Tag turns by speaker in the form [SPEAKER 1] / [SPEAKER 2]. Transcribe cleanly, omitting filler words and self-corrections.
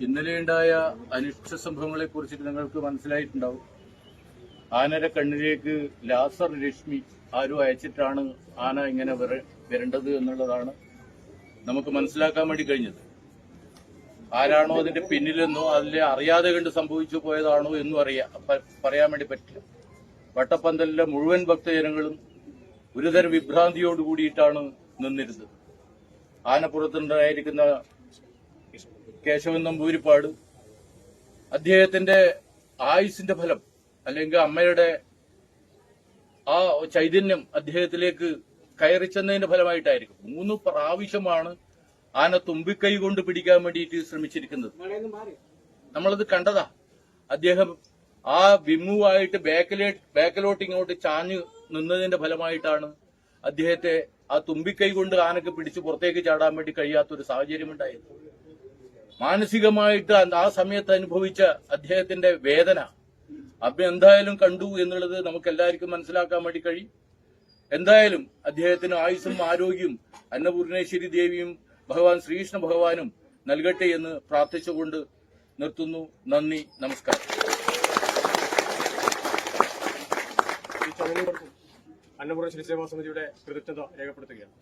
[SPEAKER 1] ഇന്നലെയുണ്ടായ അനിഷ്ട സംഭവങ്ങളെ കുറിച്ചിട്ട് നിങ്ങൾക്ക് മനസ്സിലായിട്ടുണ്ടാവും. ആനയുടെ കണ്ണിലേക്ക് ലാസർ രശ്മി ആരും അയച്ചിട്ടാണ് ആന ഇങ്ങനെ വരേണ്ടത് എന്നുള്ളതാണ് നമുക്ക് മനസ്സിലാക്കാൻ വേണ്ടി കഴിഞ്ഞത്. ആരാണോ അതിന്റെ പിന്നിലെന്നോ അതിലെ അറിയാതെ കണ്ട് സംഭവിച്ചു പോയതാണോ എന്നും പറയാൻ വേണ്ടി പറ്റില്ല. വട്ടപ്പന്തലിലെ മുഴുവൻ ഭക്തജനങ്ങളും ഒരുതരം വിഭ്രാന്തിയോട് കൂടിയിട്ടാണ് നിന്നിരുന്നത്. ആനപ്പുറത്തുണ്ടായിരിക്കുന്ന കേശവൻ നമ്പൂതിരിപ്പാട് അദ്ദേഹത്തിന്റെ ആയുസിന്റെ ഫലം അല്ലെങ്കിൽ അമ്മയുടെ ആ ചൈതന്യം അദ്ദേഹത്തിലേക്ക് കയറിച്ചെന്നതിന്റെ ഫലമായിട്ടായിരിക്കും 3 പ്രാവശ്യമാണ് ആന തുമ്പിക്കൈ കൊണ്ട് പിടിക്കാൻ വേണ്ടിയിട്ട് ശ്രമിച്ചിരിക്കുന്നത്. നമ്മളത് കണ്ടതാ. അദ്ദേഹം ആ വിമ്മുവായിട്ട് ബാക്കിലോട്ട് ഇങ്ങോട്ട് ചാഞ്ഞു നിന്നതിന്റെ ഫലമായിട്ടാണ് അദ്ദേഹത്തെ ആ തുമ്പിക്കൈ കൊണ്ട് ആനക്ക് പിടിച്ച് പുറത്തേക്ക് ചാടാൻ വേണ്ടി കഴിയാത്തൊരു സാഹചര്യം ഉണ്ടായത്. മാനസികമായിട്ട് ആ സമയത്ത് അനുഭവിച്ച അദ്ദേഹത്തിന്റെ വേദന അപ്പൊ എന്തായാലും കണ്ടു എന്നുള്ളത് നമുക്ക് എല്ലാവർക്കും മനസ്സിലാക്കാൻ വേണ്ടി കഴിയും. എന്തായാലും അദ്ദേഹത്തിന് ആയുസ്സും ആരോഗ്യവും അന്നപൂർണേശ്വരി ദേവിയും ഭഗവാൻ ശ്രീകൃഷ്ണ ഭഗവാനും നൽകട്ടെ എന്ന് പ്രാർത്ഥിച്ചുകൊണ്ട് നിർത്തുന്നു. നന്ദി, നമസ്കാരം.
[SPEAKER 2] അന്നപൂർണേശ്വരി സേവാ സമിതിയുടെ കൃതജ്ഞത രേഖപ്പെടുത്തുകയാണ്.